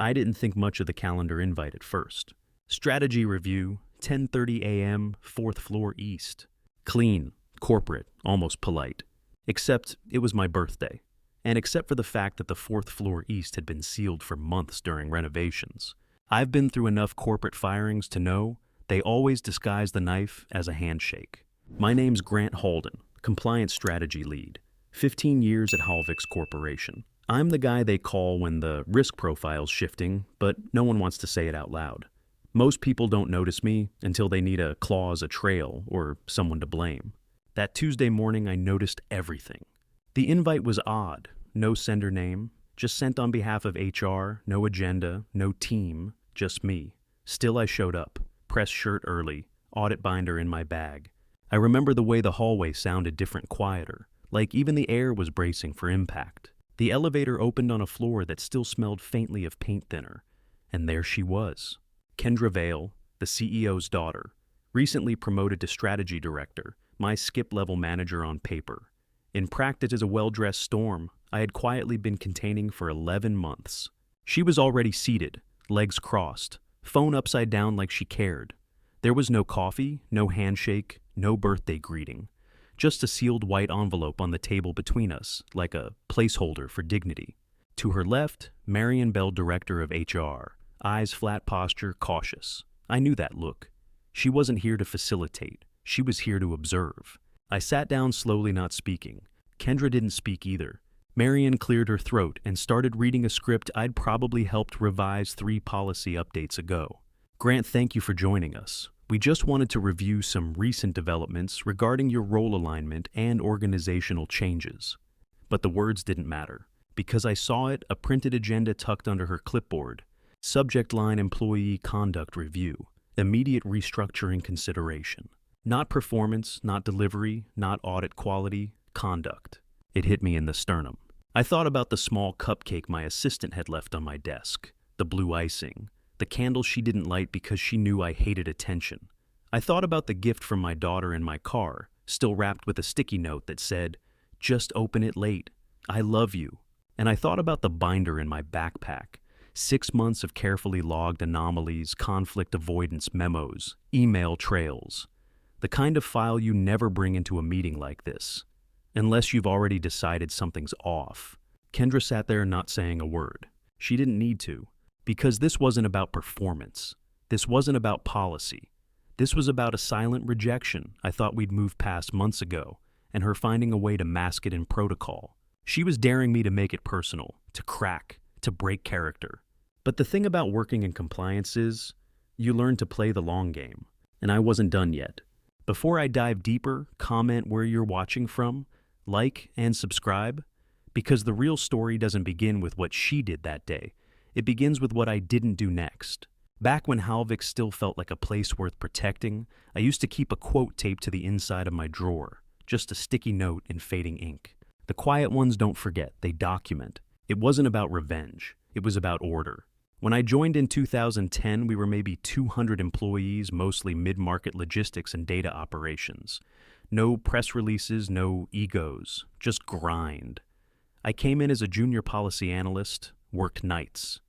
I didn't think much of the calendar invite at first. Strategy review, 10:30 a.m., 4th floor east. Clean, corporate, almost polite. Except it was my birthday. And except for the fact that the 4th floor east had been sealed for months during renovations. I've been through enough corporate firings to know they always disguise the knife as a handshake. My name's Grant Halden, compliance strategy lead. 15 years at Halvix Corporation. I'm the guy they call when the risk profile's shifting, but no one wants to say it out loud. Most people don't notice me until they need a clause, a trail, or someone to blame. That Tuesday morning, I noticed everything. The invite was odd. No sender name, just sent on behalf of HR, no agenda, no team, just me. Still I showed up, pressed shirt early, audit binder in my bag. I remember the way the hallway sounded different, quieter, like even the air was bracing for impact. The elevator opened on a floor that still smelled faintly of paint thinner, and there she was. Kendra Vale, the CEO's daughter, recently promoted to strategy director, my skip-level manager on paper. In practice as a well-dressed storm, I had quietly been containing for 11 months. She was already seated, legs crossed, phone upside down like she cared. There was no coffee, no handshake, no birthday greeting. Just a sealed white envelope on the table between us, like a placeholder for dignity. To her left, Marion Bell, director of HR, eyes flat, posture cautious. I knew that look. She wasn't here to facilitate. She was here to observe. I sat down slowly, not speaking. Kendra didn't speak either. Marion cleared her throat and started reading a script I'd probably helped revise 3 policy updates ago. Grant, thank you for joining us. We just wanted to review some recent developments regarding your role alignment and organizational changes. But the words didn't matter, because I saw it, a printed agenda tucked under her clipboard. Subject line: employee conduct review. Immediate restructuring consideration. Not performance, not delivery, not audit quality, conduct. It hit me in the sternum. I thought about the small cupcake my assistant had left on my desk, the blue icing, the candle she didn't light because she knew I hated attention. I thought about the gift from my daughter in my car, still wrapped with a sticky note that said, "Just open it late. I love you." And I thought about the binder in my backpack, 6 months of carefully logged anomalies, conflict avoidance memos, email trails. The kind of file you never bring into a meeting like this, unless you've already decided something's off. Kendra sat there not saying a word. She didn't need to, because this wasn't about performance. This wasn't about policy. This was about a silent rejection I thought we'd moved past months ago, and her finding a way to mask it in protocol. She was daring me to make it personal, to crack, to break character. But the thing about working in compliance is, you learn to play the long game, and I wasn't done yet. Before I dive deeper, comment where you're watching from, like and subscribe, because the real story doesn't begin with what she did that day. It begins with what I didn't do next. Back when Halvix still felt like a place worth protecting, I used to keep a quote taped to the inside of my drawer, just a sticky note in fading ink. The quiet ones don't forget, they document. It wasn't about revenge, it was about order. When I joined in 2010, we were maybe 200 employees, mostly mid-market logistics and data operations. No press releases, no egos, just grind. I came in as a junior policy analyst, worked nights.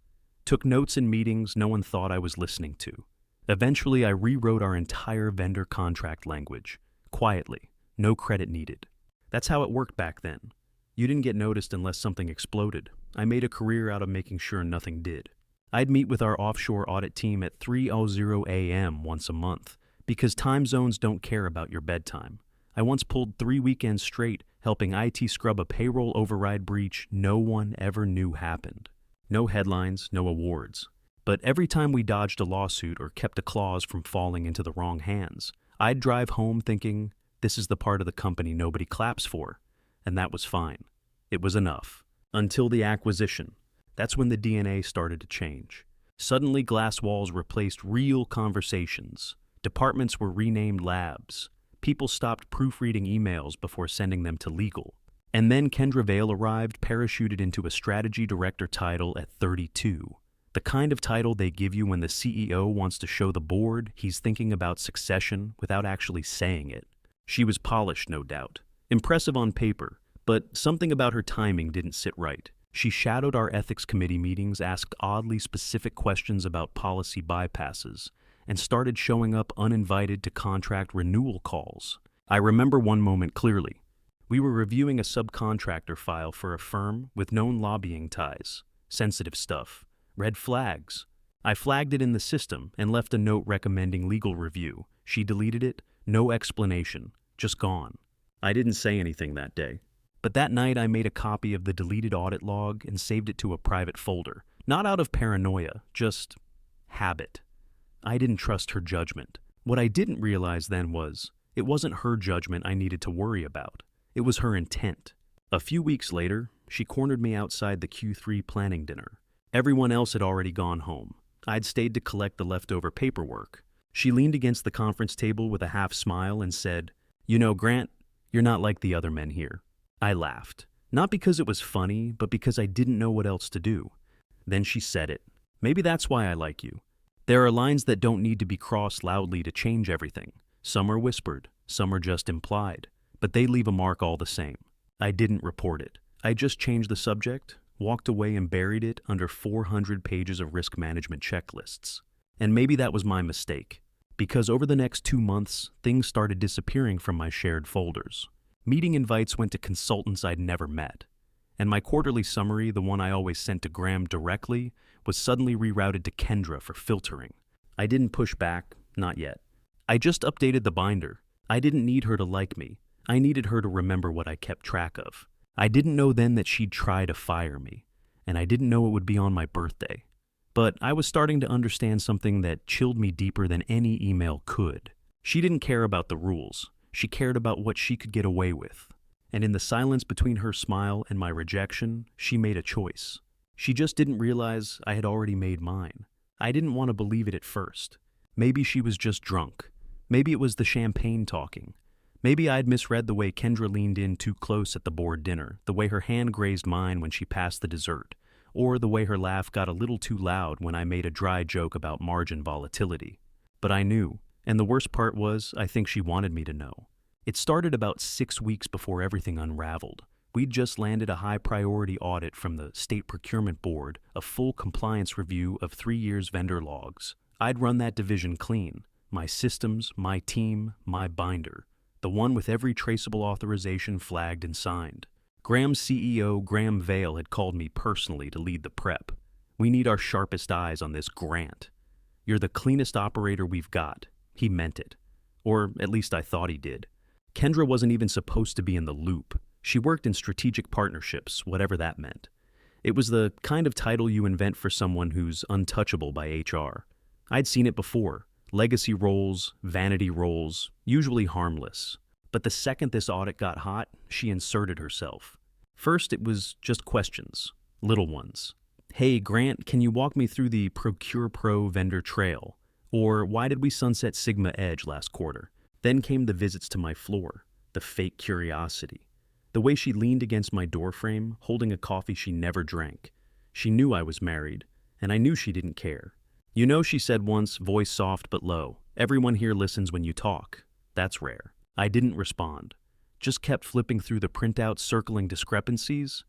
Took notes in meetings no one thought I was listening to. Eventually, I rewrote our entire vendor contract language, quietly, no credit needed. That's how it worked back then. You didn't get noticed unless something exploded. I made a career out of making sure nothing did. I'd meet with our offshore audit team at 3:00 a.m. once a month, because time zones don't care about your bedtime. I once pulled 3 weekends straight, helping IT scrub a payroll override breach no one ever knew happened. No headlines, no awards. But every time we dodged a lawsuit or kept a clause from falling into the wrong hands, I'd drive home thinking, this is the part of the company nobody claps for. And that was fine. It was enough. Until the acquisition. That's when the DNA started to change. Suddenly, glass walls replaced real conversations. Departments were renamed labs. People stopped proofreading emails before sending them to legal. And then Kendra Vale arrived, parachuted into a strategy director title at 32. The kind of title they give you when the CEO wants to show the board he's thinking about succession without actually saying it. She was polished, no doubt. Impressive on paper, but something about her timing didn't sit right. She shadowed our ethics committee meetings, asked oddly specific questions about policy bypasses, and started showing up uninvited to contract renewal calls. I remember one moment clearly. We were reviewing a subcontractor file for a firm with known lobbying ties, sensitive stuff, red flags. I flagged it in the system and left a note recommending legal review. She deleted it, no explanation, just gone. I didn't say anything that day. But that night I made a copy of the deleted audit log and saved it to a private folder. Not out of paranoia, just habit. I didn't trust her judgment. What I didn't realize then was, it wasn't her judgment I needed to worry about. It was her intent. A few weeks later, she cornered me outside the Q3 planning dinner. Everyone else had already gone home. I'd stayed to collect the leftover paperwork. She leaned against the conference table with a half smile and said, "You know, Grant, you're not like the other men here." I laughed. Not because it was funny, but because I didn't know what else to do. Then she said it. "Maybe that's why I like you. There are lines that don't need to be crossed loudly to change everything. Some are whispered, some are just implied, but they leave a mark all the same." I didn't report it. I just changed the subject, walked away and buried it under 400 pages of risk management checklists. And maybe that was my mistake, because over the next 2 months, things started disappearing from my shared folders. Meeting invites went to consultants I'd never met, and my quarterly summary, the one I always sent to Graham directly, was suddenly rerouted to Kendra for filtering. I didn't push back, not yet. I just updated the binder. I didn't need her to like me. I needed her to remember what I kept track of. I didn't know then that she'd try to fire me, and I didn't know it would be on my birthday. But I was starting to understand something that chilled me deeper than any email could. She didn't care about the rules. She cared about what she could get away with. And in the silence between her smile and my rejection, she made a choice. She just didn't realize I had already made mine. I didn't want to believe it at first. Maybe she was just drunk. Maybe it was the champagne talking. Maybe I'd misread the way Kendra leaned in too close at the board dinner, the way her hand grazed mine when she passed the dessert, or the way her laugh got a little too loud when I made a dry joke about margin volatility. But I knew, and the worst part was, I think she wanted me to know. It started about 6 weeks before everything unraveled. We'd just landed a high-priority audit from the State Procurement Board, a full compliance review of 3 years' vendor logs. I'd run that division clean. My systems, my team, my binder. The one with every traceable authorization flagged and signed. Graham's CEO, Graham Vale, had called me personally to lead the prep. "We need our sharpest eyes on this Grant. You're the cleanest operator we've got." He meant it. Or at least I thought he did. Kendra wasn't even supposed to be in the loop. She worked in strategic partnerships, whatever that meant. It was the kind of title you invent for someone who's untouchable by HR. I'd seen it before. Legacy roles, vanity roles, usually harmless. But the second this audit got hot, she inserted herself. First, it was just questions, little ones. "Hey, Grant, can you walk me through the Procure Pro vendor trail?" Or, "Why did we sunset Sigma Edge last quarter?" Then came the visits to my floor, the fake curiosity. The way she leaned against my doorframe, holding a coffee she never drank. She knew I was married, and I knew she didn't care. "You know," she said once, voice soft but low, "everyone here listens when you talk. That's rare." I didn't respond, just kept flipping through the printouts circling discrepancies,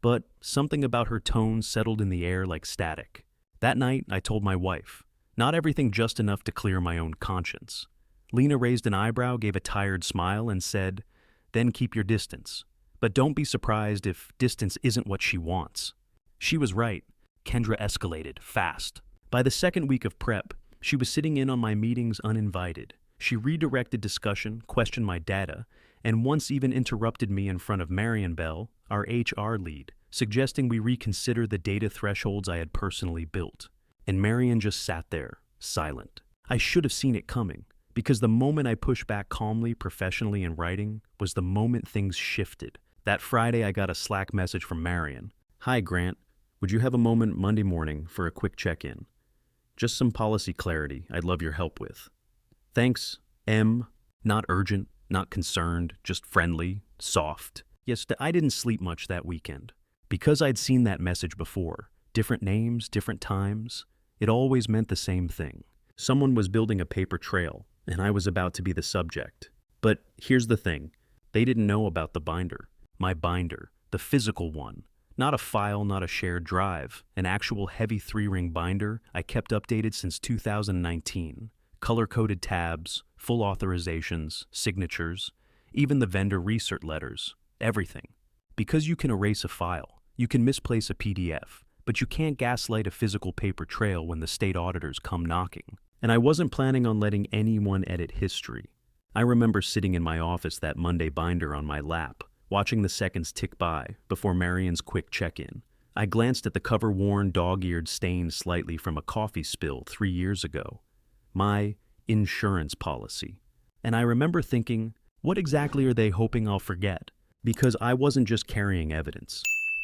but something about her tone settled in the air like static. That night, I told my wife, not everything just enough to clear my own conscience. Lena raised an eyebrow, gave a tired smile, and said, "Then keep your distance. But don't be surprised if distance isn't what she wants." She was right. Kendra escalated, fast. By the second week of prep, she was sitting in on my meetings uninvited. She redirected discussion, questioned my data, and once even interrupted me in front of Marion Bell, our HR lead, suggesting we reconsider the data thresholds I had personally built. And Marion just sat there, silent. I should have seen it coming, because the moment I pushed back calmly, professionally in writing, was the moment things shifted. That Friday, I got a Slack message from Marion. "Hi, Grant. Would you have a moment Monday morning for a quick check-in? Just some policy clarity I'd love your help with. Thanks, M." Not urgent, not concerned, just friendly, soft. Yes, I didn't sleep much that weekend. Because I'd seen that message before, different names, different times, it always meant the same thing. Someone was building a paper trail, and I was about to be the subject. But here's the thing. They didn't know about the binder. My binder, the physical one. Not a file, not a shared drive. An actual heavy 3-ring binder I kept updated since 2019. Color-coded tabs, full authorizations, signatures, even the vendor recert letters. Everything. Because you can erase a file, you can misplace a PDF, but you can't gaslight a physical paper trail when the state auditors come knocking. And I wasn't planning on letting anyone edit history. I remember sitting in my office, that Monday binder on my lap, watching the seconds tick by before Marion's quick check-in. I glanced at the cover-worn, dog-eared stain slightly from a coffee spill 3 years ago. My insurance policy. And I remember thinking, what exactly are they hoping I'll forget? Because I wasn't just carrying evidence.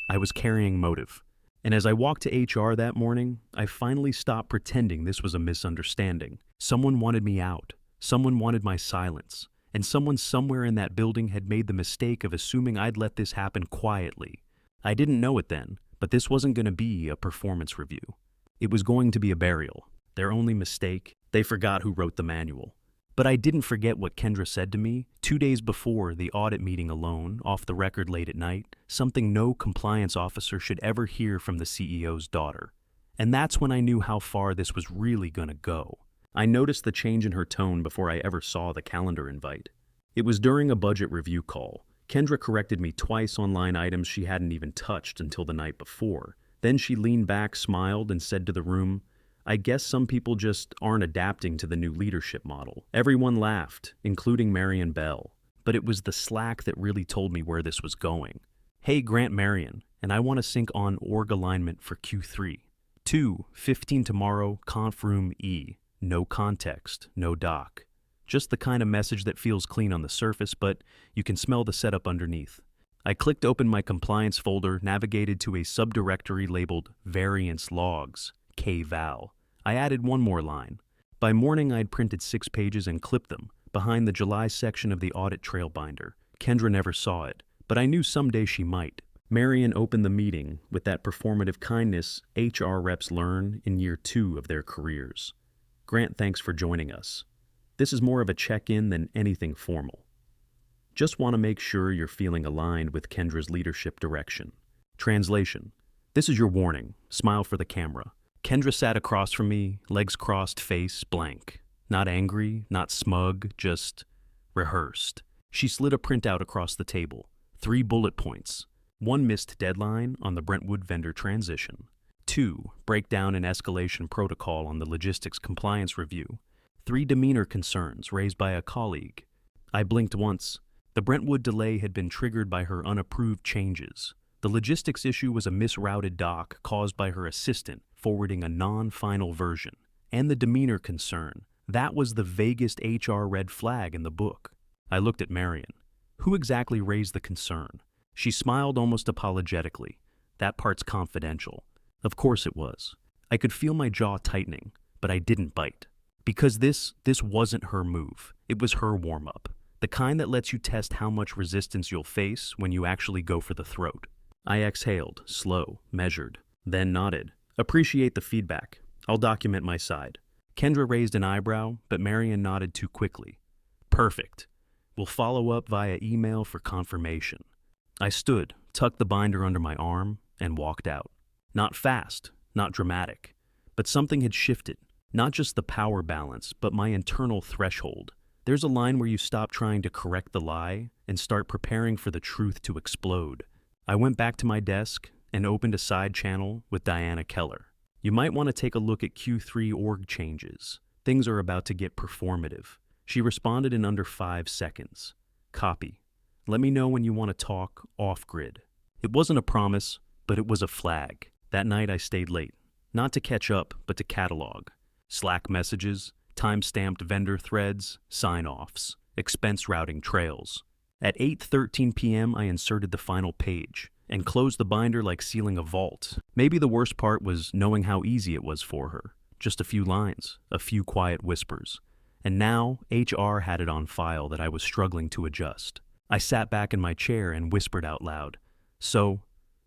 I was carrying motive. And as I walked to HR that morning, I finally stopped pretending this was a misunderstanding. Someone wanted me out. Someone wanted my silence. And someone somewhere in that building had made the mistake of assuming I'd let this happen quietly. I didn't know it then, but this wasn't going to be a performance review. It was going to be a burial. Their only mistake, they forgot who wrote the manual. But I didn't forget what Kendra said to me 2 days before the audit meeting alone, off the record late at night, something no compliance officer should ever hear from the CEO's daughter. And that's when I knew how far this was really gonna go. I noticed the change in her tone before I ever saw the calendar invite. It was during a budget review call. Kendra corrected me twice on line items she hadn't even touched until the night before. Then she leaned back, smiled, and said to the room, I guess some people just aren't adapting to the new leadership model. Everyone laughed, including Marion Bell. But it was the slack that really told me where this was going. Hey, Grant Marion, and I want to sync on org alignment for Q3. 2:15 tomorrow, conf room E. No context, no doc. Just the kind of message that feels clean on the surface, but you can smell the setup underneath. I clicked open my compliance folder, navigated to a subdirectory labeled Variance Logs. K-Val. I added one more line. By morning, I'd printed 6 pages and clipped them behind the July section of the audit trail binder. Kendra never saw it, but I knew someday she might. Marion opened the meeting with that performative kindness HR reps learn in year 2 of their careers. Grant, thanks for joining us. This is more of a check-in than anything formal. Just want to make sure you're feeling aligned with Kendra's leadership direction. Translation. This is your warning. Smile for the camera. Kendra sat across from me, legs crossed, face blank. Not angry, not smug, just rehearsed. She slid a printout across the table. 3 bullet points. 1 missed deadline on the Brentwood vendor transition. 2, breakdown and escalation protocol on the logistics compliance review. 3 demeanor concerns raised by a colleague. I blinked once. The Brentwood delay had been triggered by her unapproved changes. The logistics issue was a misrouted doc caused by her assistant forwarding a non-final version. And the demeanor concern, that was the vaguest HR red flag in the book. I looked at Marion. Who exactly raised the concern? She smiled almost apologetically. That part's confidential. Of course it was. I could feel my jaw tightening, but I didn't bite. Because this wasn't her move. It was her warm-up. The kind that lets you test how much resistance you'll face when you actually go for the throat. I exhaled, slow, measured, then nodded. Appreciate the feedback. I'll document my side. Kendra raised an eyebrow, but Marion nodded too quickly. Perfect. We'll follow up via email for confirmation. I stood, tucked the binder under my arm, and walked out. Not fast, not dramatic, but something had shifted. Not just the power balance, but my internal threshold. There's a line where you stop trying to correct the lie and start preparing for the truth to explode. I went back to my desk and opened a side channel with Diana Keller. You might want to take a look at Q3 org changes. Things are about to get performative. She responded in under 5 seconds. Copy. Let me know when you want to talk off-grid. It wasn't a promise, but it was a flag. That night I stayed late. Not to catch up, but to catalog. Slack messages, time-stamped vendor threads, sign-offs, expense routing trails. At 8:13 p.m. I inserted the final page and closed the binder like sealing a vault. Maybe the worst part was knowing how easy it was for her. Just a few lines, a few quiet whispers. And now HR had it on file that I was struggling to adjust. I sat back in my chair and whispered out loud. So,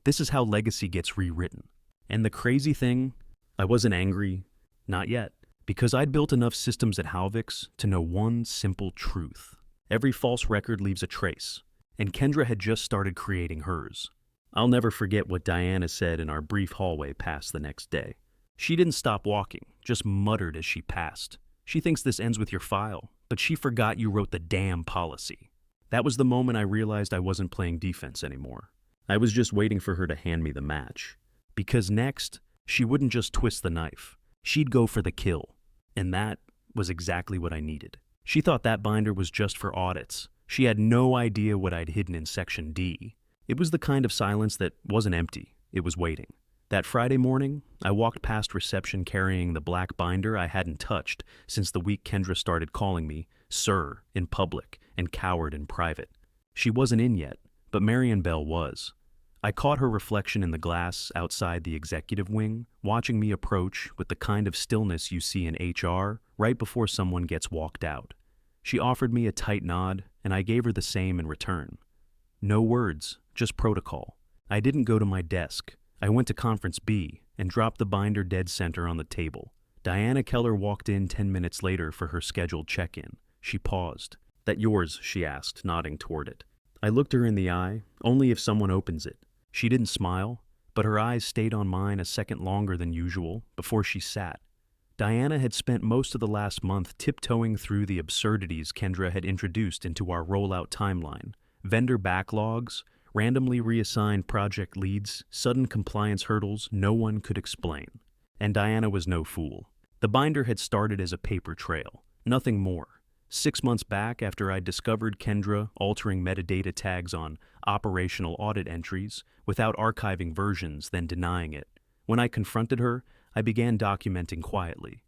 this is how legacy gets rewritten. And the crazy thing, I wasn't angry, not yet, because I'd built enough systems at Halvix to know one simple truth. Every false record leaves a trace, and Kendra had just started creating hers. I'll never forget what Diana said in our brief hallway pass the next day. She didn't stop walking, just muttered as she passed. She thinks this ends with your file, but she forgot you wrote the damn policy. That was the moment I realized I wasn't playing defense anymore. I was just waiting for her to hand me the match. Because next, she wouldn't just twist the knife. She'd go for the kill. And that was exactly what I needed. She thought that binder was just for audits. She had no idea what I'd hidden in Section D. It was the kind of silence that wasn't empty. It was waiting. That Friday morning, I walked past reception carrying the black binder I hadn't touched since the week Kendra started calling me "Sir" in public and "Coward" in private. She wasn't in yet, but Marion Bell was. I caught her reflection in the glass outside the executive wing, watching me approach with the kind of stillness you see in HR right before someone gets walked out. She offered me a tight nod, and I gave her the same in return. No words, just protocol. I didn't go to my desk. I went to Conference B and dropped the binder dead center on the table. Diana Keller walked in 10 minutes later for her scheduled check-in. She paused. "That yours?" she asked, nodding toward it. I looked her in the eye, only if someone opens it. She didn't smile, but her eyes stayed on mine a second longer than usual before she sat. Diana had spent most of the last month tiptoeing through the absurdities Kendra had introduced into our rollout timeline. Vendor backlogs, randomly reassigned project leads, sudden compliance hurdles no one could explain. And Diana was no fool. The binder had started as a paper trail, nothing more. 6 months back, after I discovered Kendra altering metadata tags on operational audit entries without archiving versions, then denying it. When I confronted her, I began documenting quietly.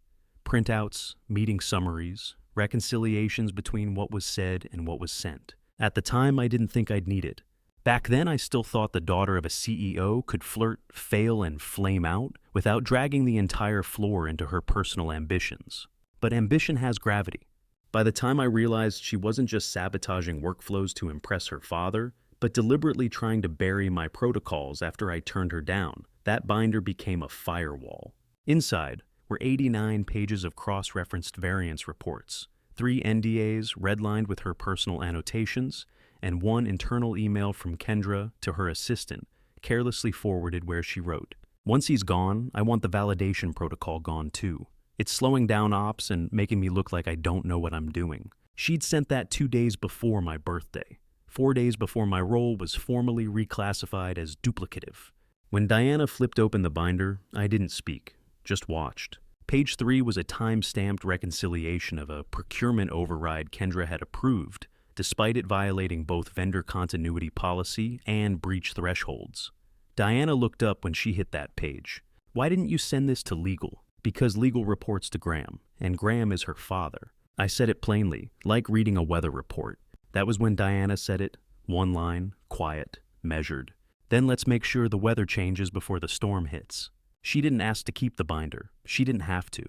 Printouts, meeting summaries, reconciliations between what was said and what was sent. At the time, I didn't think I'd need it. Back then, I still thought the daughter of a CEO could flirt, fail, and flame out without dragging the entire floor into her personal ambitions. But ambition has gravity. By the time I realized she wasn't just sabotaging workflows to impress her father, but deliberately trying to bury my protocols after I turned her down, that binder became a firewall. Inside were 89 pages of cross-referenced variance reports, 3 NDAs redlined with her personal annotations, and 1 internal email from Kendra to her assistant, carelessly forwarded where she wrote, "Once he's gone, I want the validation protocol gone too. It's slowing down ops and making me look like I don't know what I'm doing." She'd sent that 2 days before my birthday, 4 days before my role was formally reclassified as duplicative. When Diana flipped open the binder, I didn't speak, just watched. Page 3 was a time-stamped reconciliation of a procurement override Kendra had approved, despite it violating both vendor continuity policy and breach thresholds. Diana looked up when she hit that page. "Why didn't you send this to legal?" "Because legal reports to Graham, and Graham is her father." I said it plainly, like reading a weather report. That was when Diana said it, one line, quiet, measured. "Then let's make sure the weather changes before the storm hits." She didn't ask to keep the binder. She didn't have to.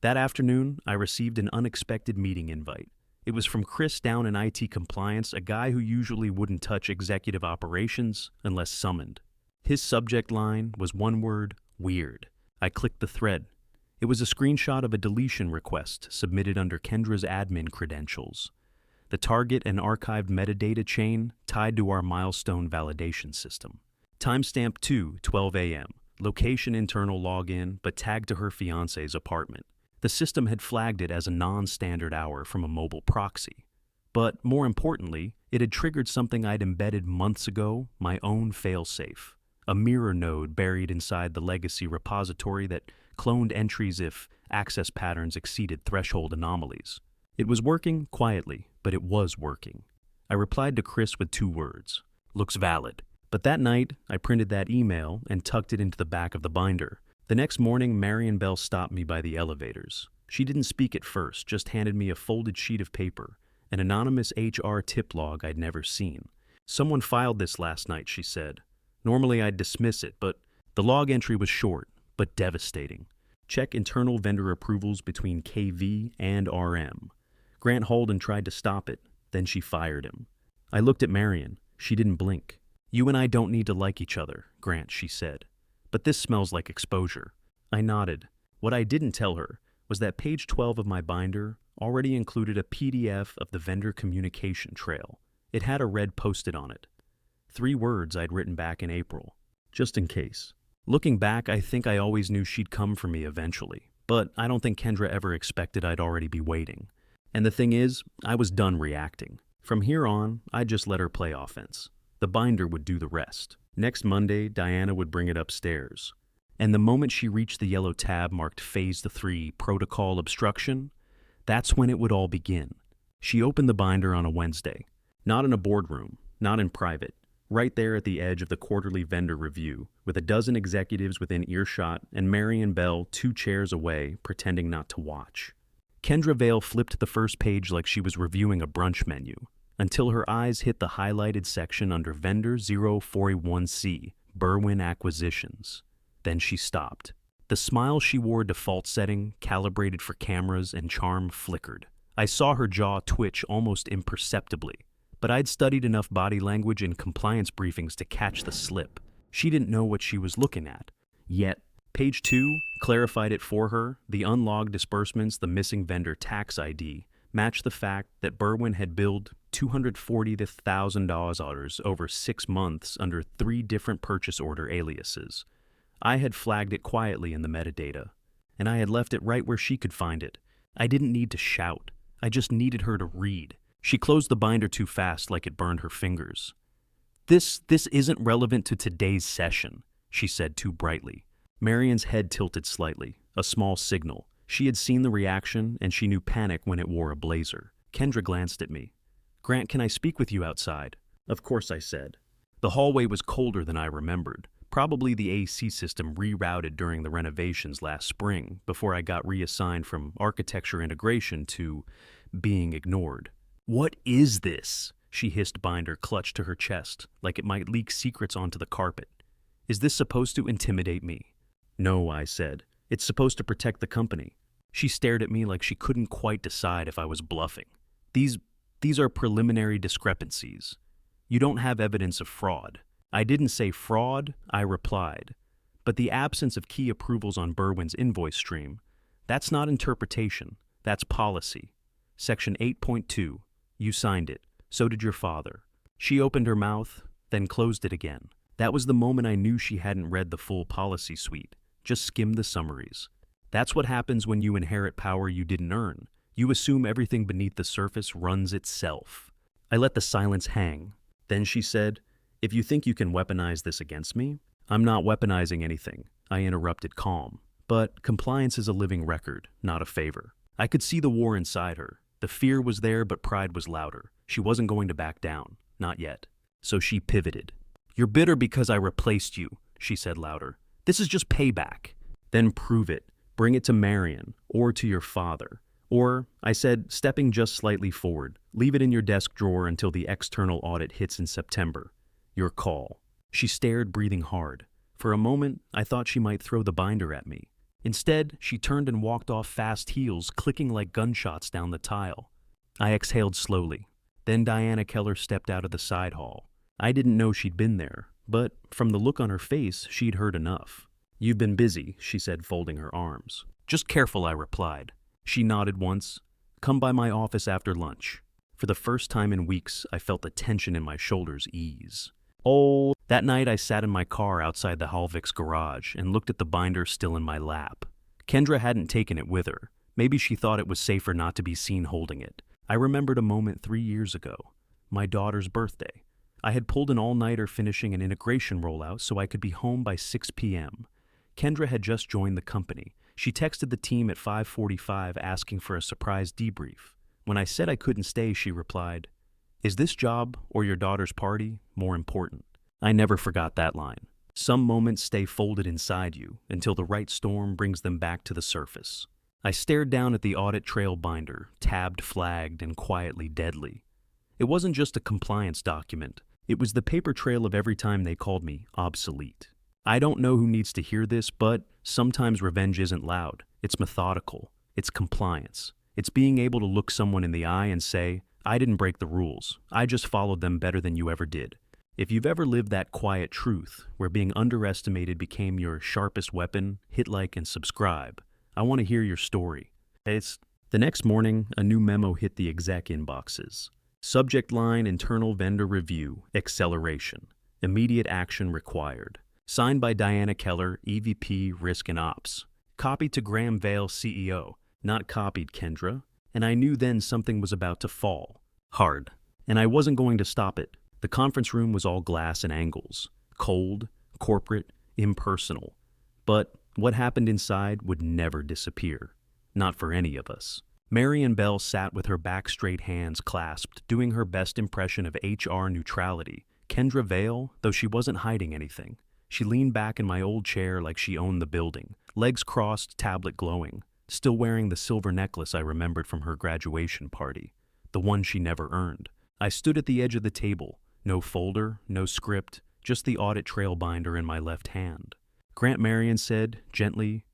That afternoon, I received an unexpected meeting invite. It was from Chris down in IT compliance, a guy who usually wouldn't touch executive operations unless summoned. His subject line was one word, weird. I clicked the thread. It was a screenshot of a deletion request submitted under Kendra's admin credentials. The target and archived metadata chain tied to our milestone validation system. Timestamp 2:12 a.m. Location internal login, but tagged to her fiancé's apartment. The system had flagged it as a non-standard hour from a mobile proxy. But more importantly, it had triggered something I'd embedded months ago, my own failsafe. A mirror node buried inside the legacy repository that cloned entries if access patterns exceeded threshold anomalies. It was working quietly, but it was working. I replied to Chris with 2 words, "Looks valid." But that night, I printed that email and tucked it into the back of the binder. The next morning, Marion Bell stopped me by the elevators. She didn't speak at first, just handed me a folded sheet of paper, an anonymous HR tip log I'd never seen. "Someone filed this last night," she said. Normally I'd dismiss it, but the log entry was short, but devastating. "Check internal vendor approvals between KV and RM. Grant Holden tried to stop it, then she fired him." I looked at Marion. She didn't blink. "You and I don't need to like each other, Grant," she said. "But this smells like exposure." I nodded. What I didn't tell her was that page 12 of my binder already included a PDF of the vendor communication trail. It had a red post-it on it. 3 words I'd written back in April, just in case. Looking back, I think I always knew she'd come for me eventually, but I don't think Kendra ever expected I'd already be waiting. And the thing is, I was done reacting. From here on, I'd just let her play offense. The binder would do the rest. Next Monday, Diana would bring it upstairs. And the moment she reached the yellow tab marked Phase 3 Protocol Obstruction, that's when it would all begin. She opened the binder on a Wednesday. Not in a boardroom, not in private. Right there at the edge of the quarterly vendor review, with a dozen executives within earshot and Mary and Belle 2 chairs away, pretending not to watch. Kendra Vale flipped the first page like she was reviewing a brunch menu, until her eyes hit the highlighted section under Vendor 0441C, Berwyn Acquisitions. Then she stopped. The smile she wore default setting, calibrated for cameras and charm, flickered. I saw her jaw twitch almost imperceptibly, but I'd studied enough body language in compliance briefings to catch the slip. She didn't know what she was looking at. Yet, page 2 clarified it for her. The unlogged disbursements, the missing vendor tax ID, matched the fact that Berwyn had billed $240,000 over 6 months under 3 different purchase order aliases. I had flagged it quietly in the metadata, and I had left it right where she could find it. I didn't need to shout. I just needed her to read. She closed the binder too fast, like it burned her fingers. This isn't relevant to today's session," she said too brightly. Marion's head tilted slightly, a small signal. She had seen the reaction, and she knew panic when it wore a blazer. Kendra glanced at me. "Grant, can I speak with you outside?" "Of course," I said. The hallway was colder than I remembered. Probably the AC system rerouted during the renovations last spring before I got reassigned from architecture integration to being ignored. "What is this?" She hissed, binder clutched to her chest, like it might leak secrets onto the carpet. "Is this supposed to intimidate me?" "No," I said. "It's supposed to protect the company." She stared at me like she couldn't quite decide if I was bluffing. These are preliminary discrepancies. You don't have evidence of fraud." I didn't say fraud, I replied. "But the absence of key approvals on Berwyn's invoice stream, that's not interpretation, that's policy. Section 8.2, you signed it, so did your father." She opened her mouth, then closed it again. That was the moment I knew she hadn't read the full policy suite, just skimmed the summaries. That's what happens when you inherit power you didn't earn. You assume everything beneath the surface runs itself. I let the silence hang. Then she said, "If you think you can weaponize this against me—" "I'm not weaponizing anything," I interrupted, calm. "But compliance is a living record, not a favor." I could see the war inside her. The fear was there, but pride was louder. She wasn't going to back down. Not yet. So she pivoted. "You're bitter because I replaced you," she said louder. "This is just payback." "Then prove it. Bring it to Marion, or to your father. Or," I said, stepping just slightly forward, "leave it in your desk drawer until the external audit hits in September. Your call." She stared, breathing hard. For a moment, I thought she might throw the binder at me. Instead, she turned and walked off fast heels, clicking like gunshots down the tile. I exhaled slowly. Then Diana Keller stepped out of the side hall. I didn't know she'd been there, but from the look on her face, she'd heard enough. "You've been busy," she said, folding her arms. "Just careful," I replied. She nodded once. "Come by my office after lunch." For the first time in weeks, I felt the tension in my shoulders ease. That night I sat in my car outside the Halvik's garage and looked at the binder still in my lap. Kendra hadn't taken it with her. Maybe she thought it was safer not to be seen holding it. I remembered a moment 3 years ago, my daughter's birthday. I had pulled an all-nighter finishing an integration rollout so I could be home by 6 p.m. Kendra had just joined the company. She texted the team at 5:45 asking for a surprise debrief. When I said I couldn't stay, she replied, "Is this job or your daughter's party more important?" I never forgot that line. Some moments stay folded inside you until the right storm brings them back to the surface. I stared down at the audit trail binder, tabbed, flagged, and quietly deadly. It wasn't just a compliance document. It was the paper trail of every time they called me obsolete. I don't know who needs to hear this, but sometimes revenge isn't loud. It's methodical. It's compliance. It's being able to look someone in the eye and say, "I didn't break the rules. I just followed them better than you ever did." If you've ever lived that quiet truth, where being underestimated became your sharpest weapon, hit like and subscribe. I want to hear your story. The next morning, a new memo hit the exec inboxes. Subject line: Internal Vendor Review, Acceleration. Immediate action required. Signed by Diana Keller, EVP, Risk and Ops. Copied to Graham Vale, CEO. Not copied, Kendra. And I knew then something was about to fall. Hard. And I wasn't going to stop it. The conference room was all glass and angles. Cold, corporate, impersonal. But what happened inside would never disappear. Not for any of us. Marian Bell sat with her back straight, hands clasped, doing her best impression of HR neutrality. Kendra Vale, though she wasn't hiding anything. She leaned back in my old chair like she owned the building, legs crossed, tablet glowing, still wearing the silver necklace I remembered from her graduation party, the one she never earned. I stood at the edge of the table, no folder, no script, just the audit trail binder in my left hand. Grant Marion said, gently,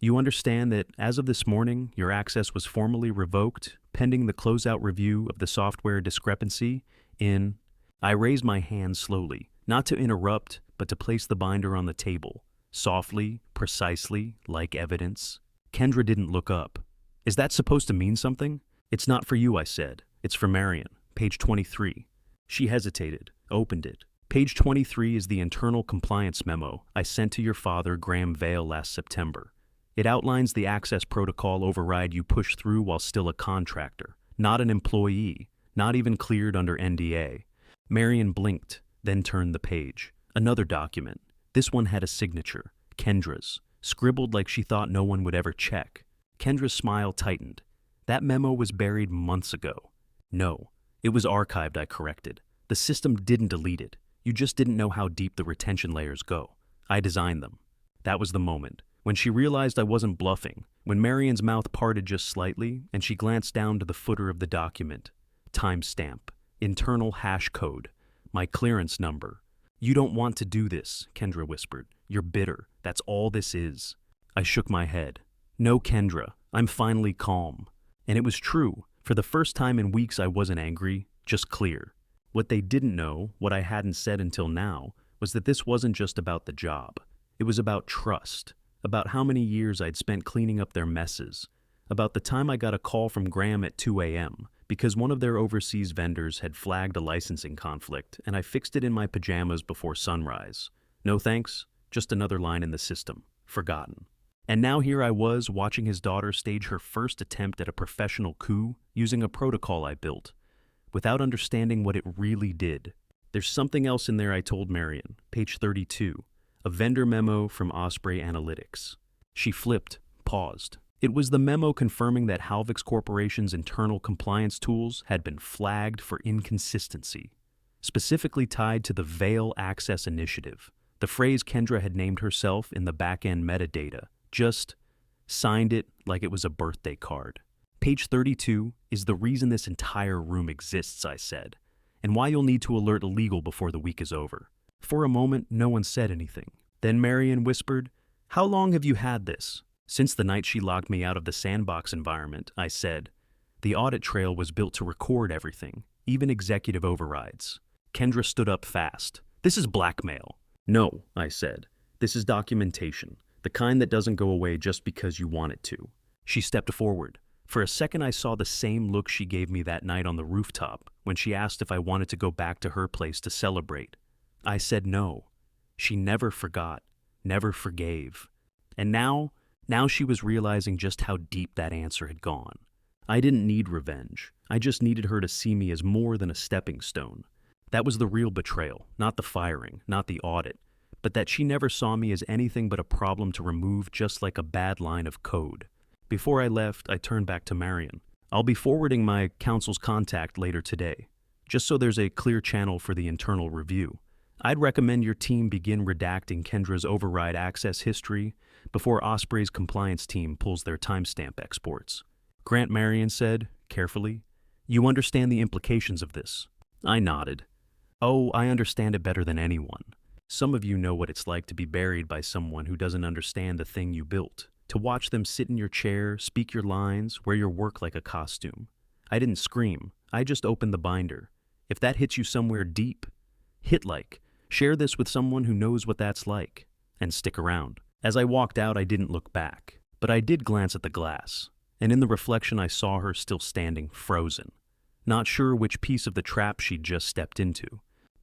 "You understand that as of this morning, your access was formally revoked, pending the closeout review of the software discrepancy in..." I raised my hand slowly, not to interrupt, but to place the binder on the table, softly, precisely, like evidence. Kendra didn't look up. "Is that supposed to mean something?" "It's not for you," I said. "It's for Marion. Page 23. She hesitated, opened it. Page 23 is the internal compliance memo I sent to your father, Graham Vale, last September. It outlines the access protocol override you pushed through while still a contractor, not an employee, not even cleared under NDA. Marion blinked, then turned the page. Another document. This one had a signature, Kendra's, scribbled like she thought no one would ever check. Kendra's smile tightened. That memo was buried months ago. No, it was archived, I corrected. The system didn't delete it. You just didn't know how deep the retention layers go. I designed them. That was the moment. When she realized I wasn't bluffing, when Marion's mouth parted just slightly and she glanced down to the footer of the document. Timestamp. Internal hash code. My clearance number. "You don't want to do this," Kendra whispered. "You're bitter. That's all this is." I shook my head. "No, Kendra. I'm finally calm." And it was true. For the first time in weeks I wasn't angry, just clear. What they didn't know, what I hadn't said until now, was that this wasn't just about the job. It was about trust, about how many years I'd spent cleaning up their messes, about the time I got a call from Graham at 2 a.m., because one of their overseas vendors had flagged a licensing conflict, and I fixed it in my pajamas before sunrise. No thanks, just another line in the system, forgotten. And now here I was, watching his daughter stage her first attempt at a professional coup using a protocol I built, without understanding what it really did. There's something else in there, I told Marion. Page 32, a vendor memo from Osprey Analytics. She flipped, paused. It was the memo confirming that Halvix Corporation's internal compliance tools had been flagged for inconsistency, specifically tied to the Vale Access Initiative. The phrase Kendra had named herself in the back-end metadata, just signed it like it was a birthday card. Page 32 is the reason this entire room exists, I said, and why you'll need to alert legal before the week is over. For a moment, no one said anything. Then Marion whispered, "How long have you had this?" "Since the night she locked me out of the sandbox environment," I said. The audit trail was built to record everything, even executive overrides. Kendra stood up fast. "This is blackmail." "No," I said. "This is documentation, the kind that doesn't go away just because you want it to." She stepped forward. For a second I saw the same look she gave me that night on the rooftop when she asked if I wanted to go back to her place to celebrate. I said no. She never forgot, never forgave. And now she was realizing just how deep that answer had gone. I didn't need revenge. I just needed her to see me as more than a stepping stone. That was the real betrayal, not the firing, not the audit, but that she never saw me as anything but a problem to remove, just like a bad line of code. Before I left, I turned back to Marion. "I'll be forwarding my counsel's contact later today, just so there's a clear channel for the internal review. I'd recommend your team begin redacting Kendra's override access history before Osprey's compliance team pulls their timestamp exports." Grant Marion said, carefully, "You understand the implications of this?" I nodded. "Oh, I understand it better than anyone. Some of you know what it's like to be buried by someone who doesn't understand the thing you built. To watch them sit in your chair, speak your lines, wear your work like a costume. I didn't scream. I just opened the binder. If that hits you somewhere deep, hit like. Share this with someone who knows what that's like. And stick around." As I walked out, I didn't look back. But I did glance at the glass. And in the reflection, I saw her still standing, frozen. Not sure which piece of the trap she'd just stepped into.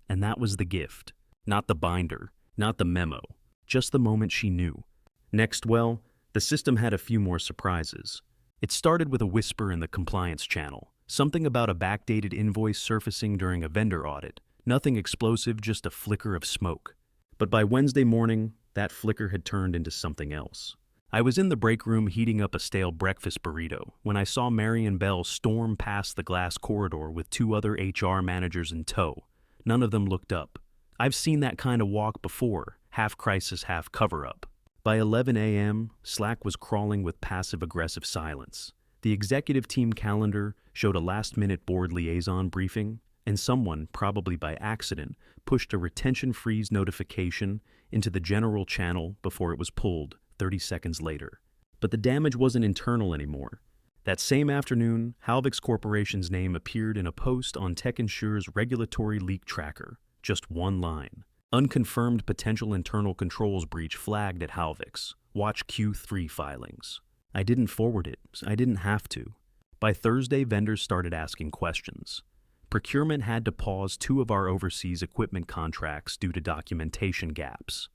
And that was the gift. Not the binder, not the memo, just the moment she knew. Next, well, the system had a few more surprises. It started with a whisper in the compliance channel, something about a backdated invoice surfacing during a vendor audit. Nothing explosive, just a flicker of smoke. But by Wednesday morning, that flicker had turned into something else. I was in the break room heating up a stale breakfast burrito when I saw Marion Bell storm past the glass corridor with two other HR managers in tow. None of them looked up. I've seen that kind of walk before, half crisis, half cover-up. By 11 a.m., Slack was crawling with passive-aggressive silence. The executive team calendar showed a last-minute board liaison briefing, and someone, probably by accident, pushed a retention freeze notification into the general channel before it was pulled 30 seconds later. But the damage wasn't internal anymore. That same afternoon, Halvix Corporation's name appeared in a post on TechInsure's regulatory leak tracker. Just one line. Unconfirmed potential internal controls breach flagged at Halvix. Watch Q3 filings. I didn't forward it. I didn't have to. By Thursday, vendors started asking questions. Procurement had to pause 2 of our overseas equipment contracts due to documentation gaps.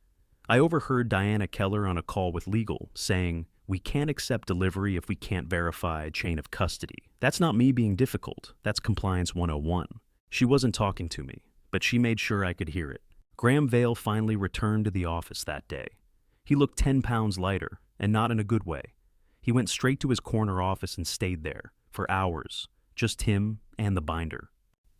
I overheard Diana Keller on a call with legal saying, "We can't accept delivery if we can't verify chain of custody." That's not me being difficult. That's Compliance 101. She wasn't talking to me, but she made sure I could hear it. Graham Vale finally returned to the office that day. He looked 10 pounds lighter, and not in a good way. He went straight to his corner office and stayed there, for hours, just him and the binder.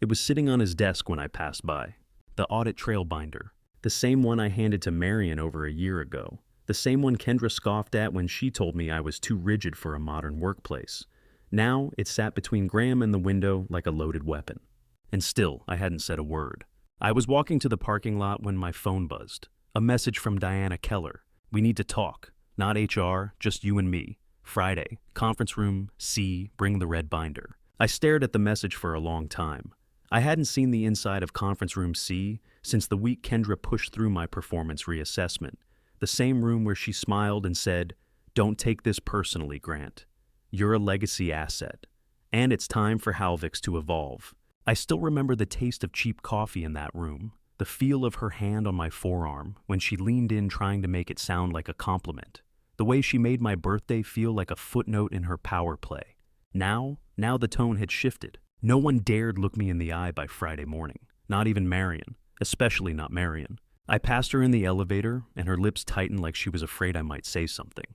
It was sitting on his desk when I passed by. The audit trail binder. The same one I handed to Marion over a year ago. The same one Kendra scoffed at when she told me I was too rigid for a modern workplace. Now, it sat between Graham and the window like a loaded weapon. And still, I hadn't said a word. I was walking to the parking lot when my phone buzzed. A message from Diana Keller. "We need to talk. Not HR, just you and me. Friday, conference room, C, bring the red binder." I stared at the message for a long time. I hadn't seen the inside of conference room C since the week Kendra pushed through my performance reassessment. The same room where she smiled and said, "Don't take this personally, Grant. You're a legacy asset. And it's time for Halvix to evolve." I still remember the taste of cheap coffee in that room, the feel of her hand on my forearm when she leaned in trying to make it sound like a compliment, the way she made my birthday feel like a footnote in her power play. Now the tone had shifted. No one dared look me in the eye by Friday morning, not even Marion, especially not Marion. I passed her in the elevator, and her lips tightened like she was afraid I might say something.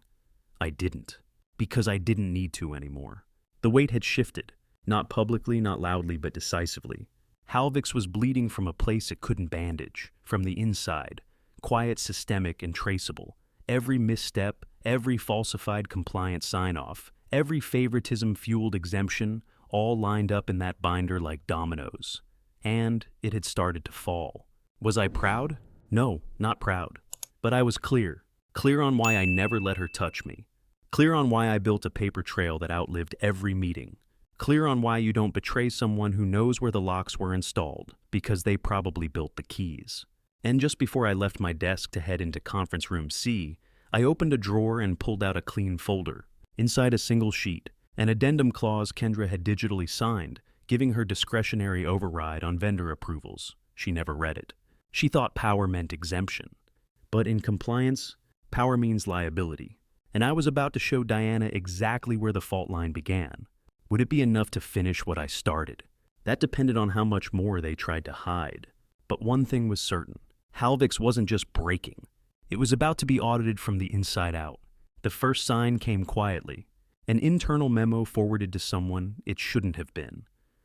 I didn't, because I didn't need to anymore. The weight had shifted, not publicly, not loudly, but decisively. Halvix was bleeding from a place it couldn't bandage, from the inside, quiet, systemic, and traceable. Every misstep, every falsified compliance sign-off, every favoritism-fueled exemption, all lined up in that binder like dominoes. And it had started to fall. Was I proud? No, not proud. But I was clear on why I never let her touch me. Clear on why I built a paper trail that outlived every meeting. Clear on why you don't betray someone who knows where the locks were installed, because they probably built the keys. And just before I left my desk to head into conference room C, I opened a drawer and pulled out a clean folder. Inside a single sheet, an addendum clause Kendra had digitally signed, giving her discretionary override on vendor approvals. She never read it. She thought power meant exemption. But in compliance, power means liability. And I was about to show Diana exactly where the fault line began. Would it be enough to finish what I started? That depended on how much more they tried to hide. But one thing was certain. Halvix wasn't just breaking. It was about to be audited from the inside out. The first sign came quietly. An internal memo forwarded to someone it shouldn't have been.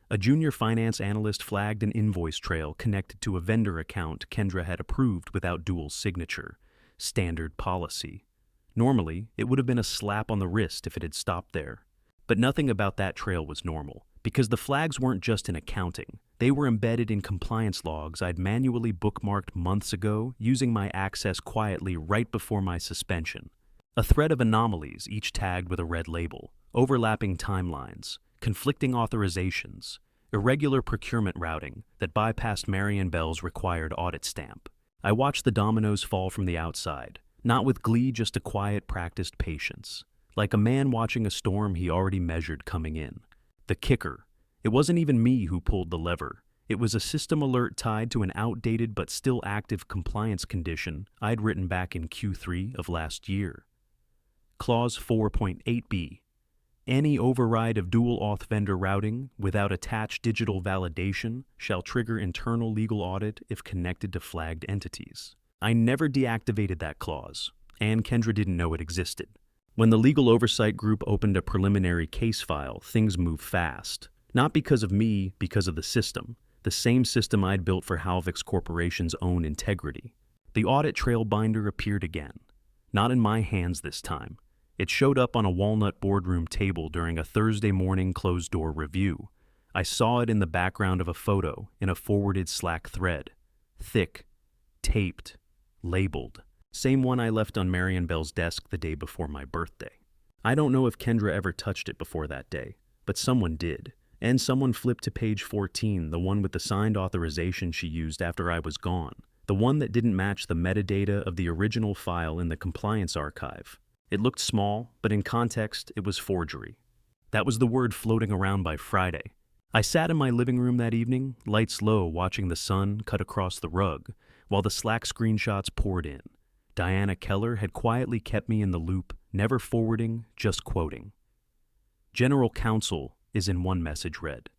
A junior finance analyst flagged an invoice trail connected to a vendor account Kendra had approved without dual signature. Standard policy. Normally, it would have been a slap on the wrist if it had stopped there. But nothing about that trail was normal, because the flags weren't just in accounting. They were embedded in compliance logs I'd manually bookmarked months ago using my access quietly right before my suspension. A thread of anomalies, each tagged with a red label, overlapping timelines, conflicting authorizations, irregular procurement routing that bypassed Marion Bell's required audit stamp. I watched the dominoes fall from the outside, not with glee, just a quiet, practiced patience. Like a man watching a storm he already measured coming in. The kicker, it wasn't even me who pulled the lever. It was a system alert tied to an outdated but still active compliance condition I'd written back in Q3 of last year. Clause 4.8b. Any override of dual auth vendor routing without attached digital validation shall trigger internal legal audit if connected to flagged entities. I never deactivated that clause, and Kendra didn't know it existed. When the legal oversight group opened a preliminary case file, things moved fast. Not because of me, because of the same system I'd built for Halvix Corporation's own integrity. The audit trail binder appeared again. Not in my hands this time. It showed up on a walnut boardroom table during a Thursday morning closed-door review. I saw it in the background of a photo in a forwarded Slack thread. Thick, taped, labeled. Same one I left on Marion Bell's desk the day before my birthday. I don't know if Kendra ever touched it before that day, but someone did. And someone flipped to page 14, the one with the signed authorization she used after I was gone. The one that didn't match the metadata of the original file in the compliance archive. It looked small, but in context, it was forgery. That was the word floating around by Friday. I sat in my living room that evening, lights low, watching the sun cut across the rug, while the Slack screenshots poured in. Diana Keller had quietly kept me in the loop, never forwarding, just quoting. General Counsel is in one message read.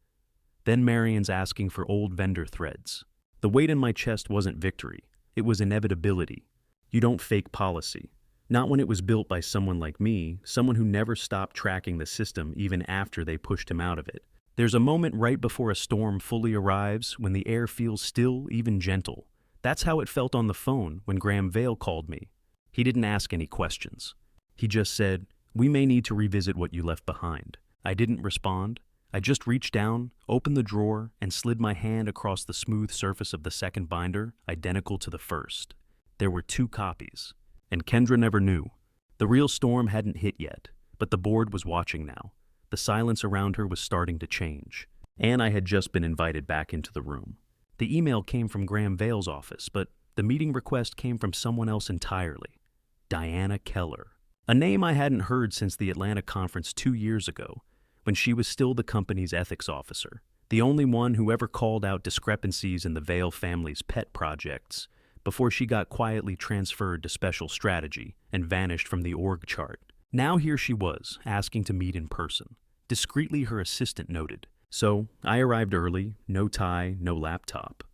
Then Marion's asking for old vendor threads. The weight in my chest wasn't victory. It was inevitability. You don't fake policy. Not when it was built by someone like me, someone who never stopped tracking the system even after they pushed him out of it. There's a moment right before a storm fully arrives when the air feels still, even gentle. That's how it felt on the phone when Graham Vale called me. He didn't ask any questions. He just said, "We may need to revisit what you left behind." I didn't respond. I just reached down, opened the drawer, and slid my hand across the smooth surface of the second binder, identical to the first. There were 2 copies. And Kendra never knew. The real storm hadn't hit yet, but the board was watching now. The silence around her was starting to change. And I had just been invited back into the room. The email came from Graham Vale's office, but the meeting request came from someone else entirely. Diana Keller. A name I hadn't heard since the Atlanta conference 2 years ago, when she was still the company's ethics officer. The only one who ever called out discrepancies in the Vale family's pet projects, before she got quietly transferred to special strategy and vanished from the org chart. Now here she was, asking to meet in person. Discreetly, her assistant noted. So I arrived early, no tie, no laptop.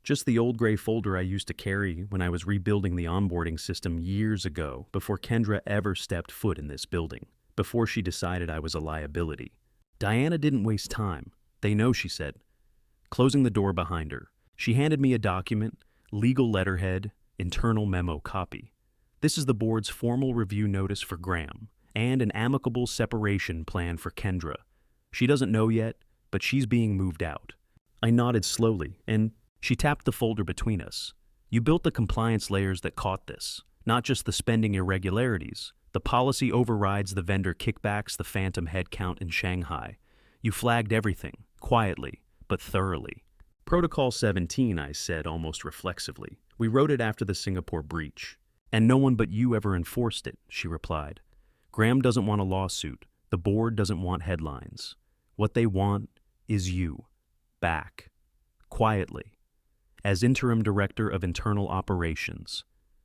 Just the old gray folder I used to carry when I was rebuilding the onboarding system years ago, before Kendra ever stepped foot in this building, before she decided I was a liability. Diana didn't waste time. They know, she said. Closing the door behind her, she handed me a document, legal letterhead, internal memo copy. This is the board's formal review notice for Graham, and an amicable separation plan for Kendra. She doesn't know yet, but she's being moved out. I nodded slowly, and she tapped the folder between us. You built the compliance layers that caught this, not just the spending irregularities. The policy overrides the vendor kickbacks, the phantom headcount in Shanghai. You flagged everything, quietly, but thoroughly. Protocol 17, I said almost reflexively. We wrote it after the Singapore breach. And no one but you ever enforced it, she replied. Graham doesn't want a lawsuit. The board doesn't want headlines. What they want is you. Back. Quietly. As interim director of internal operations.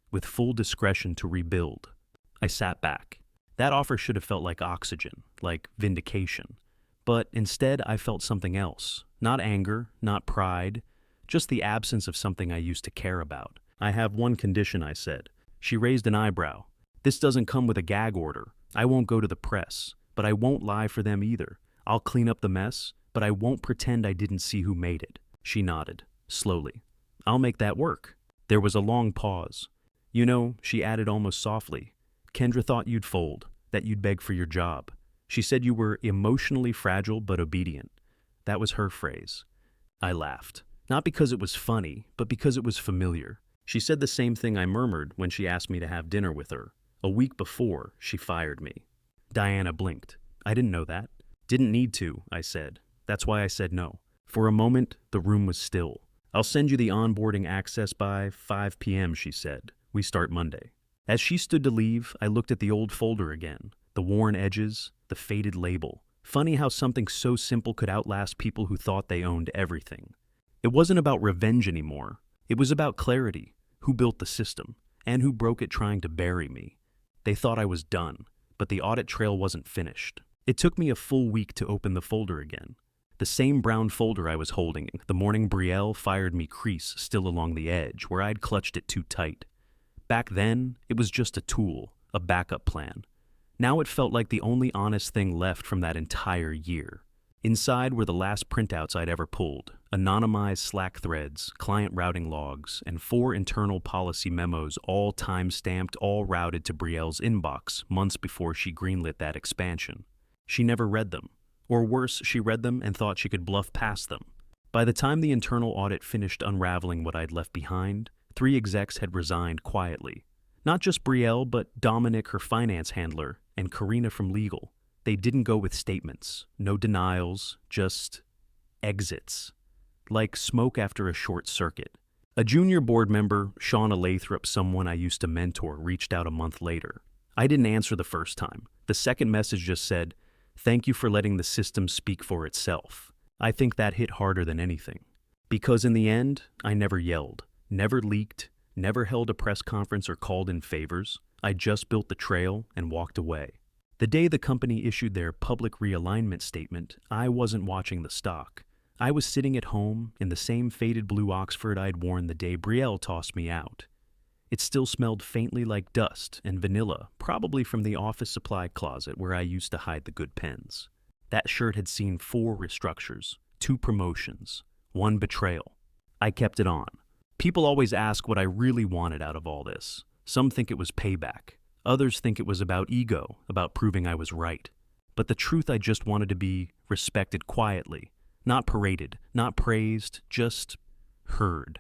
With full discretion to rebuild. I sat back. That offer should have felt like oxygen, like vindication. But instead, I felt something else. Not anger, not pride, just the absence of something I used to care about. I have one condition, I said. She raised an eyebrow. This doesn't come with a gag order. I won't go to the press, but I won't lie for them either. I'll clean up the mess, but I won't pretend I didn't see who made it. She nodded, slowly. I'll make that work. There was a long pause. You know, she added almost softly, Kendra thought you'd fold, that you'd beg for your job. She said you were emotionally fragile but obedient. That was her phrase. I laughed. Not because it was funny, but because it was familiar. She said the same thing I murmured when she asked me to have dinner with her. A week before, she fired me. Diana blinked. I didn't know that. Didn't need to, I said. That's why I said no. For a moment, the room was still. I'll send you the onboarding access by 5 p.m., she said. We start Monday. As she stood to leave, I looked at the old folder again. The worn edges, the faded label. Funny how something so simple could outlast people who thought they owned everything. It wasn't about revenge anymore. It was about clarity. Who built the system, and who broke it trying to bury me. They thought I was done, but the audit trail wasn't finished. It took me a full week to open the folder again. The same brown folder I was holding the morning Brielle fired me crease still along the edge where I'd clutched it too tight. Back then, it was just a tool, a backup plan. Now it felt like the only honest thing left from that entire year. Inside were the last printouts I'd ever pulled, anonymized Slack threads, client routing logs, and 4 internal policy memos all time-stamped, all routed to Brielle's inbox months before she greenlit that expansion. She never read them. Or worse, she read them and thought she could bluff past them. By the time the internal audit finished unraveling what I'd left behind, 3 execs had resigned quietly. Not just Brielle, but Dominic, her finance handler, and Karina from legal. They didn't go with statements, no denials, just exits. Like smoke after a short circuit. A junior board member, Shauna Lathrop, someone I used to mentor, reached out a month later. I didn't answer the first time. The second message just said, "Thank you for letting the system speak for itself." I think that hit harder than anything. Because in the end, I never yelled, never leaked, never held a press conference or called in favors. I just built the trail and walked away. The day the company issued their public realignment statement, I wasn't watching the stock. I was sitting at home in the same faded blue Oxford I'd worn the day Brielle tossed me out. It still smelled faintly like dust and vanilla, probably from the office supply closet where I used to hide the good pens. That shirt had seen 4 restructures, 2 promotions, 1 betrayal. I kept it on. People always ask what I really wanted out of all this. Some think it was payback. Others think it was about ego, about proving I was right. But the truth, I just wanted to be respected quietly, not paraded, not praised, just heard.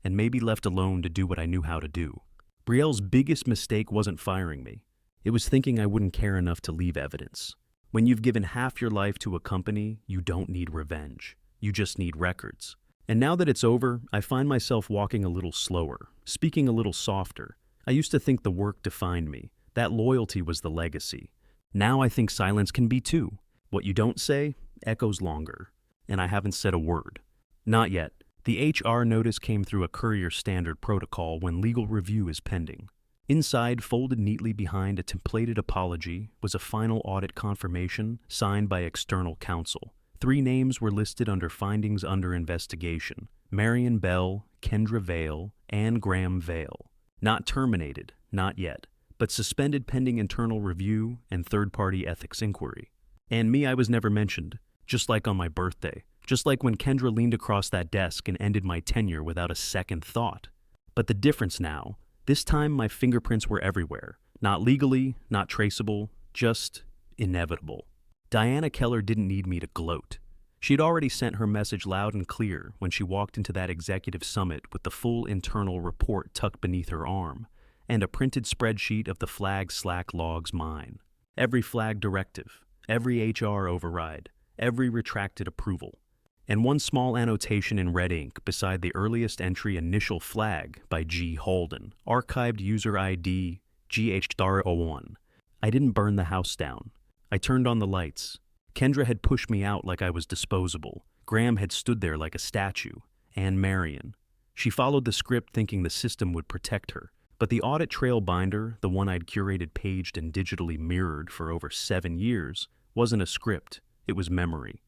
And maybe left alone to do what I knew how to do. Brielle's biggest mistake wasn't firing me. It was thinking I wouldn't care enough to leave evidence. When you've given half your life to a company, you don't need revenge. You just need records. And now that it's over, I find myself walking a little slower, speaking a little softer. I used to think the work defined me. That loyalty was the legacy. Now I think silence can be too. What you don't say echoes longer. And I haven't said a word. Not yet. The HR notice came through a courier standard protocol when legal review is pending. Inside, folded neatly behind a templated apology, was a final audit confirmation signed by external counsel. 3 names were listed under findings under investigation: Marion Bell, Kendra Vale, and Graham Vale. Not terminated, not yet, but suspended pending internal review and third-party ethics inquiry. And me, I was never mentioned, just like on my birthday. Just like when Kendra leaned across that desk and ended my tenure without a second thought. But the difference now, this time my fingerprints were everywhere. Not legally, not traceable, just inevitable. Diana Keller didn't need me to gloat. She'd already sent her message loud and clear when she walked into that executive summit with the full internal report tucked beneath her arm, and a printed spreadsheet of the flag Slack logs mine. Every flag directive, every HR override, every retracted approval. And 1 small annotation in red ink beside the earliest entry initial flag by G. Holden, archived user ID GH01. I didn't burn the house down. I turned on the lights. Kendra had pushed me out like I was disposable. Graham had stood there like a statue. And Marion. She followed the script thinking the system would protect her. But the audit trail binder, the one I'd curated, paged, and digitally mirrored for over 7 years, wasn't a script. It was memory.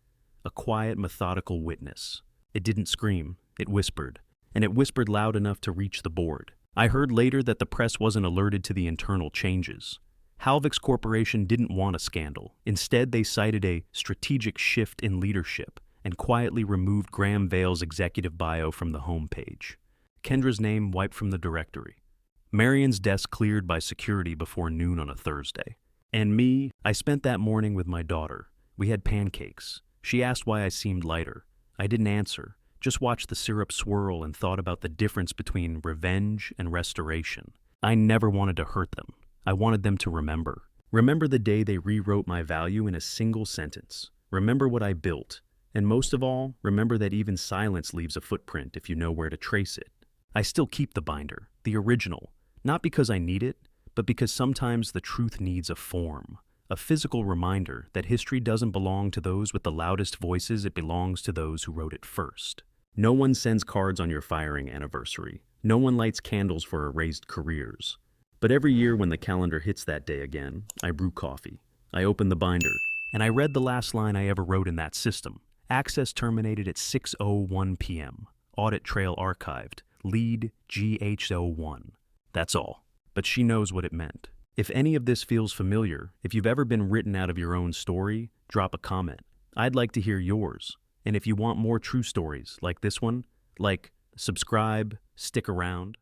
A quiet, methodical witness. It didn't scream, it whispered, and it whispered loud enough to reach the board. I heard later that the press wasn't alerted to the internal changes. Halvix Corporation didn't want a scandal. Instead, they cited a strategic shift in leadership and quietly removed Graham Vale's executive bio from the homepage. Kendra's name wiped from the directory. Marion's desk cleared by security before noon on a Thursday. And me, I spent that morning with my daughter. We had pancakes. She asked why I seemed lighter. I didn't answer, just watched the syrup swirl and thought about the difference between revenge and restoration. I never wanted to hurt them. I wanted them to remember. Remember the day they rewrote my value in a single sentence. Remember what I built. And most of all, remember that even silence leaves a footprint if you know where to trace it. I still keep the binder, the original, not because I need it, but because sometimes the truth needs a form. A physical reminder that history doesn't belong to those with the loudest voices, it belongs to those who wrote it first. No one sends cards on your firing anniversary. No one lights candles for erased careers. But every year when the calendar hits that day again, I brew coffee. I open the binder, and I read the last line I ever wrote in that system. Access terminated at 6:01 p.m. Audit trail archived. Lead GH01. That's all. But she knows what it meant. If any of this feels familiar, if you've ever been written out of your own story, drop a comment. I'd like to hear yours. And if you want more true stories like this one, subscribe, stick around.